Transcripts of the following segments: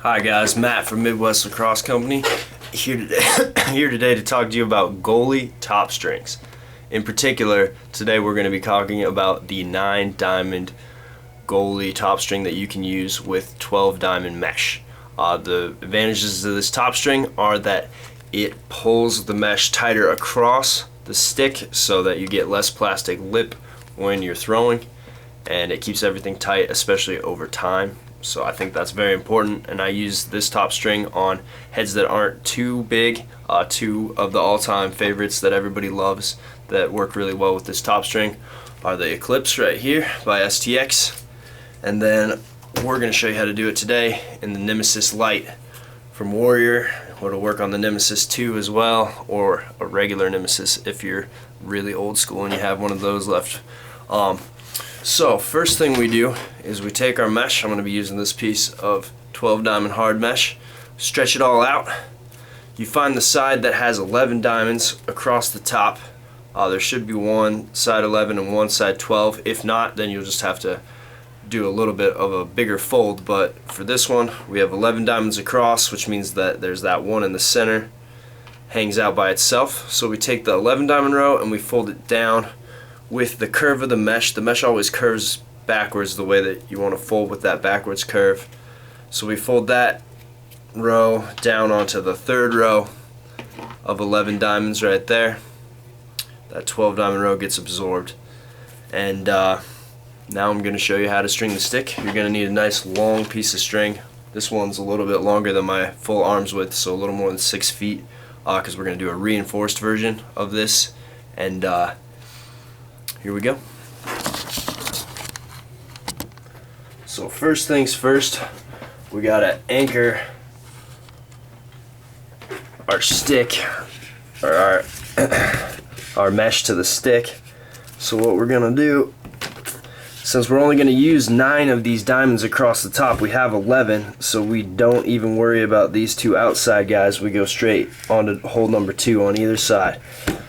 Hi guys, Matt from Midwest Lacrosse Company here today, here today to talk to you about Goalie top strings. In particular, today we're going to be talking about the 9 diamond Goalie top string that you can use with 12 diamond mesh. The advantages of this top string are that it pulls the mesh tighter across the stick so that you get less plastic lip when you're throwing, and it keeps everything tight, especially over time. So I think that's very important, and I use this top string on heads that aren't too big. 2 of the all-time favorites that everybody loves that work really well with this top string are the Eclipse right here by STX, and then we're going to show you how to do it today in the Nemesis Lyte from Warrior. It'll work on the Nemesis 2 as well, or a regular Nemesis if you're really old school and you have one of those left. So first thing we do is we take our mesh. I'm going to be using this piece of 12 diamond hard mesh. Stretch it all out. You find the side that has 11 diamonds across the top. There should be one side 11 and one side 12. If not, then you'll just have to do a little bit of a bigger fold. But for this one, we have 11 diamonds across, which means that there's that one in the center, hangs out by itself. So we take the 11 diamond row and we fold it down with the curve of the mesh. The mesh always curves backwards the way that you want to fold with that backwards curve. So we fold that row down onto the third row of 11 diamonds right there. That 12 diamond row gets absorbed. And now I'm going to show you how to string the stick. You're going to need a nice long piece of string. This one's a little bit longer than my full arm's width, so a little more than 6 feet, because we're going to do a reinforced version of this. And here we go. So first things first, we gotta anchor our stick, or our mesh to the stick. So what we're gonna do, since we're only gonna use 9 of these diamonds across the top, we have 11, so we don't even worry about these 2 outside guys. We go straight onto hole number 2 on either side.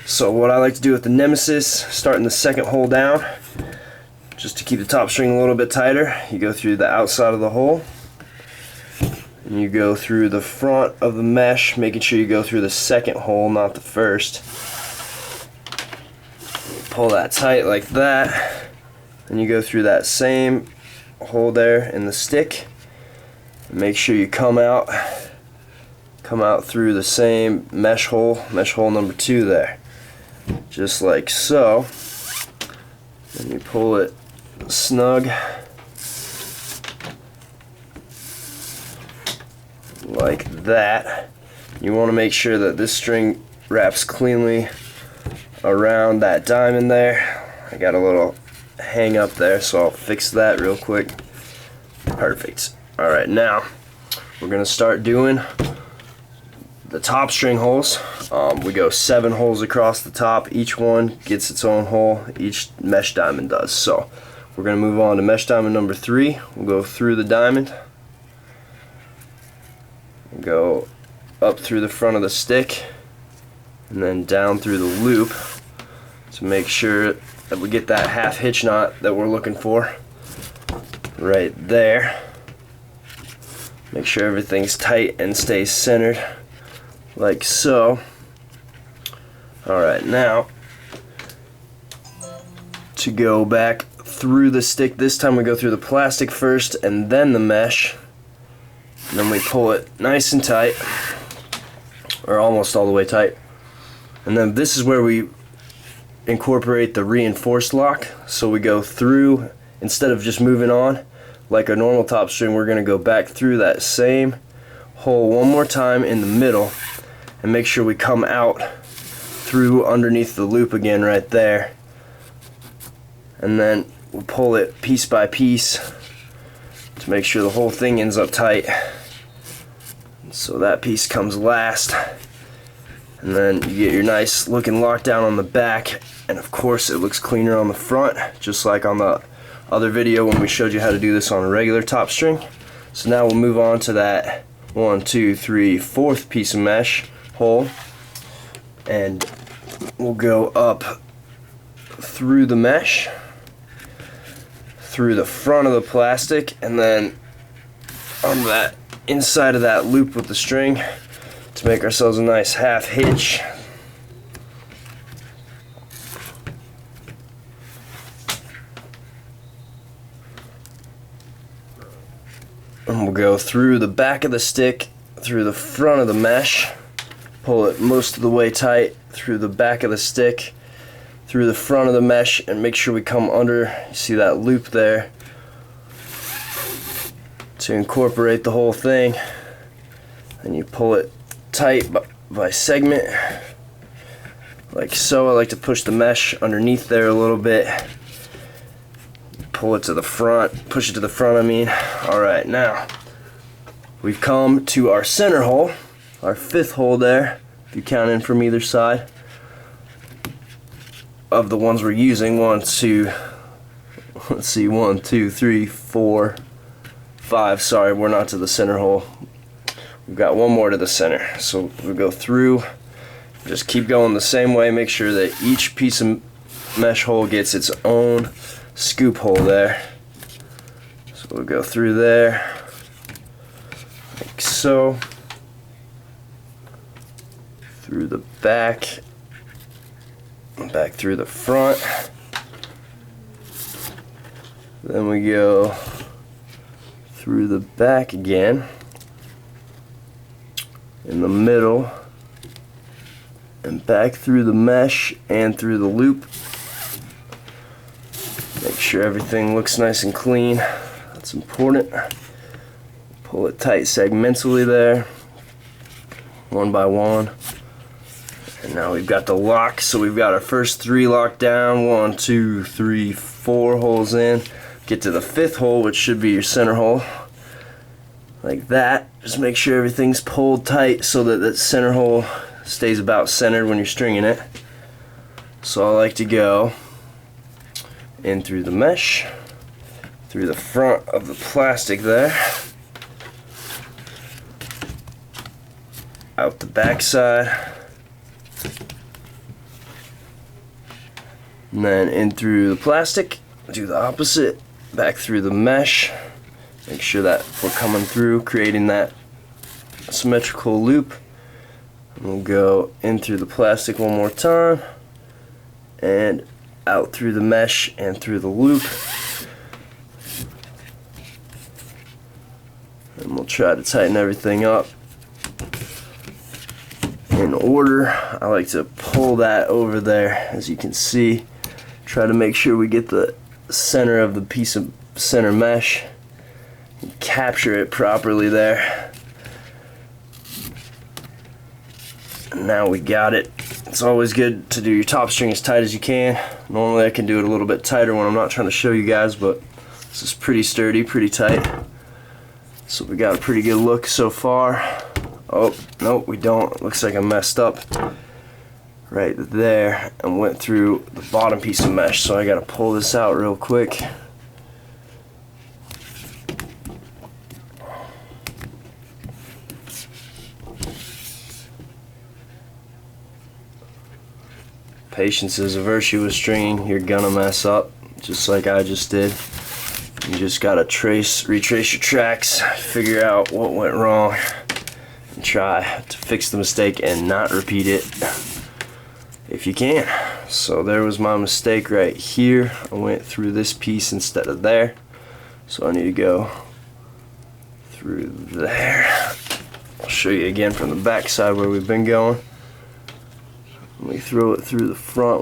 So what I like to do with the Nemesis, starting the second hole down, just to keep the top string a little bit tighter, you go through the outside of the hole, and you go through the front of the mesh, making sure you go through the second hole, not the first. Pull that tight like that, and you go through that same hole there in the stick. Make sure you come out through the same mesh hole number 2 there. Just like so. And you pull it snug like that. You want to make sure that this string wraps cleanly around that diamond there. I got a little hang up there, so I'll fix that real quick. Perfect. Alright, now we're going to start doing the top string holes. We go 7 holes across the top. Each one gets its own hole. Each mesh diamond does. So we're going to move on to mesh diamond number 3. We'll go through the diamond, go up through the front of the stick, and then down through the loop to make sure that we get that half hitch knot that we're looking for right there. Make sure everything's tight and stays centered like so. Alright, now to go back through the stick, this time we go through the plastic first and then the mesh, and then we pull it nice and tight, or almost all the way tight, and then this is where we incorporate the reinforced lock. So we go through, instead of just moving on like a normal top string, we're going to go back through that same hole one more time in the middle and make sure we come out through underneath the loop again right there, and then we'll pull it piece by piece to make sure the whole thing ends up tight. So that piece comes last, and then you get your nice looking lockdown on the back, and of course it looks cleaner on the front, just like on the other video when we showed you how to do this on a regular top string. So now we'll move on to that 1, 2, 3, 4th piece of mesh hole, and we'll go up through the mesh, through the front of the plastic, and then on that inside of that loop with the string to make ourselves a nice half hitch. And we'll go through the back of the stick, through the front of the mesh, pull it most of the way tight, through the back of the stick, through the front of the mesh, and make sure we come under. You see that loop there to incorporate the whole thing. And you pull it tight by segment, like so. I like to push the mesh underneath there a little bit. Pull it to the front, push it to the front, I mean. Alright, now we've come to our center hole, our 5th hole there, if you count in from either side of the ones we're using. 1, 2, let's see, 1, 2, 3, 4, 5. Sorry, we're not to the center hole. We've got one more to the center. So we'll go through, just keep going the same way. Make sure that each piece of mesh hole gets its own scoop hole there. So we'll go through there, like so, through the back, back through the front. Then we go through the back again, in the middle, and back through the mesh and through the loop. Make sure everything looks nice and clean. That's important. Pull it tight segmentally there, one by one. And now we've got the lock, so we've got our first 3 locked down. 1, 2, 3, 4 holes in. Get to the 5th hole, which should be your center hole. Like that. Just make sure everything's pulled tight so that the center hole stays about centered when you're stringing it. So I like to go in through the mesh, through the front of the plastic there, out the back side, and then in through the plastic, do the opposite, back through the mesh. Make sure that we're coming through, creating that symmetrical loop. And we'll go in through the plastic one more time, and out through the mesh and through the loop. And we'll try to tighten everything up in order. I like to pull that over there, as you can see. Try to make sure we get the center of the piece of center mesh and capture it properly there. And now we got it. It's always good to do your top string as tight as you can. Normally I can do it a little bit tighter when I'm not trying to show you guys, but this is pretty sturdy, pretty tight. So we got a pretty good look so far. Oh, no, we don't. It looks like I messed up right there and went through the bottom piece of mesh. So I gotta pull this out real quick. Patience is a virtue with stringing. You're gonna mess up, just like I just did. You just gotta retrace your tracks, figure out what went wrong, and try to fix the mistake and not repeat it if you can. So there was my mistake right here. I went through this piece instead of there. So I need to go through there. I'll show you again from the back side where we've been going. We throw it through the front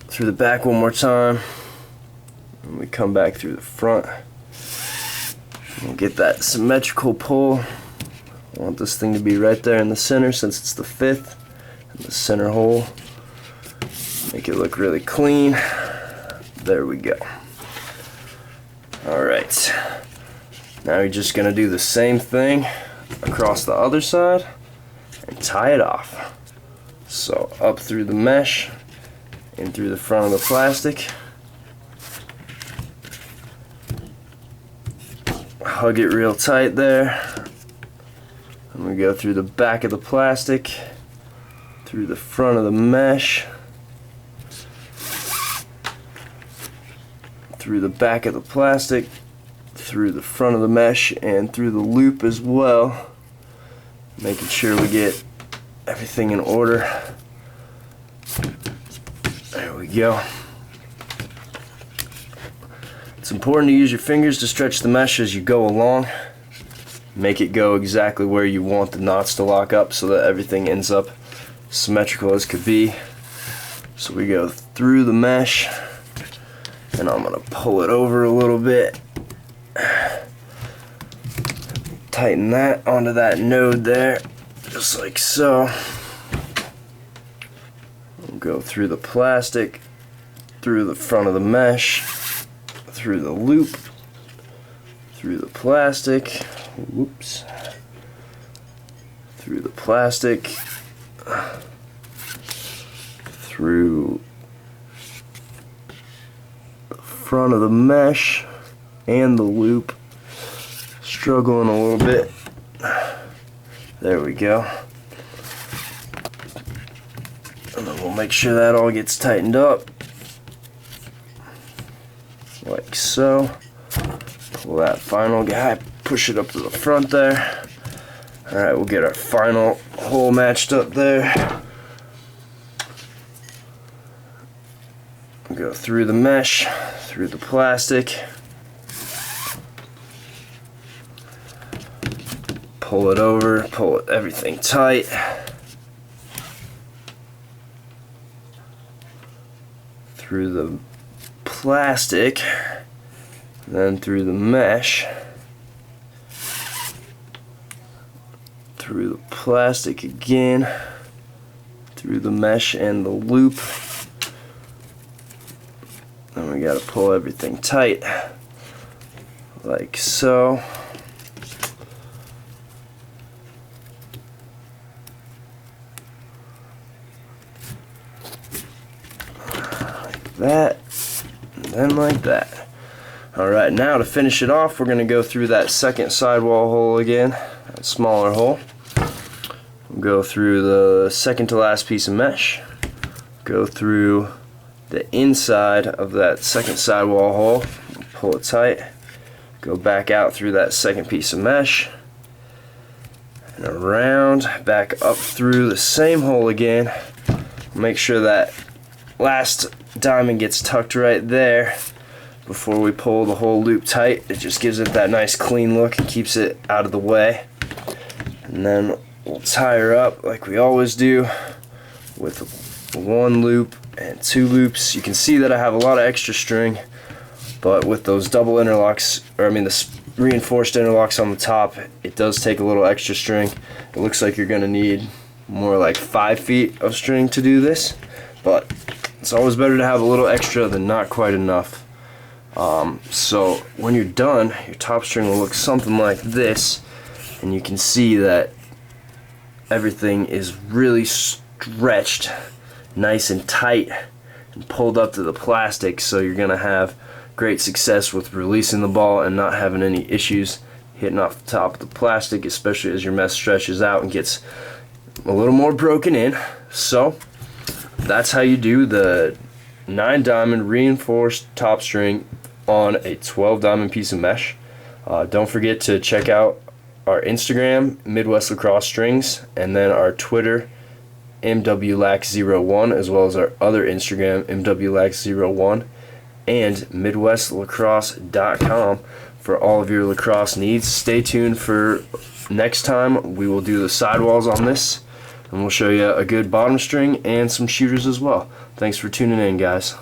through the back one more time, and we come back through the front. We'll get that symmetrical pull. I want this thing to be right there in the center since it's the 5th, and the center hole. Make it look really clean. There we go. Alright, now you're just gonna do the same thing across the other side and tie it off. So up through the mesh, in through the front of the plastic, hug it real tight there, and we go through the back of the plastic, through the front of the mesh, through the back of the plastic, through the front of the mesh and through the loop as well, making sure we get everything in order. There we go. It's important to use your fingers to stretch the mesh as you go along. Make it go exactly where you want the knots to lock up so that everything ends up symmetrical as could be. So we go through the mesh, and I'm gonna pull it over a little bit. Tighten that onto that node there, just like so. We'll go through the plastic, through the front of the mesh, through the loop, through the plastic, whoops, through the plastic, through the front of the mesh and the loop. Struggling a little bit. There we go. And then we'll make sure that all gets tightened up. Like so. Pull that final guy, push it up to the front there. Alright, we'll get our final hole matched up there. Go through the mesh, through the plastic. Pull it over, pull everything tight. Through the plastic, then through the mesh, through the plastic again, through the mesh and the loop. Then we gotta pull everything tight, like so. That, and then like that. Alright, now to finish it off, we're going to go through that second sidewall hole again, that smaller hole. We'll go through the second to last piece of mesh, go through the inside of that second sidewall hole, pull it tight, go back out through that second piece of mesh, and around, back up through the same hole again. Make sure that last diamond gets tucked right there before we pull the whole loop tight. It just gives it that nice clean look and keeps it out of the way. And then we'll tie her up like we always do with one loop and two loops. You can see that I have a lot of extra string, but with those double interlocks, or I mean the reinforced interlocks on the top, it does take a little extra string. It looks like you're gonna need more like 5 feet of string to do this, but it's always better to have a little extra than not quite enough. So when you're done, your top string will look something like this, and you can see that everything is really stretched nice and tight and pulled up to the plastic, so you're gonna have great success with releasing the ball and not having any issues hitting off the top of the plastic, especially as your mesh stretches out and gets a little more broken in. So that's how you do the 9 diamond reinforced top string on a 12 diamond piece of mesh. Don't forget to check out our Instagram, Midwest Lacrosse Strings, and then our Twitter, MWLAC01, as well as our other Instagram, MWLAC01, and MidwestLacrosse.com for all of your lacrosse needs. Stay tuned for next time. We will do the sidewalls on this, and we'll show you a good bottom string and some shooters as well. Thanks for tuning in, guys.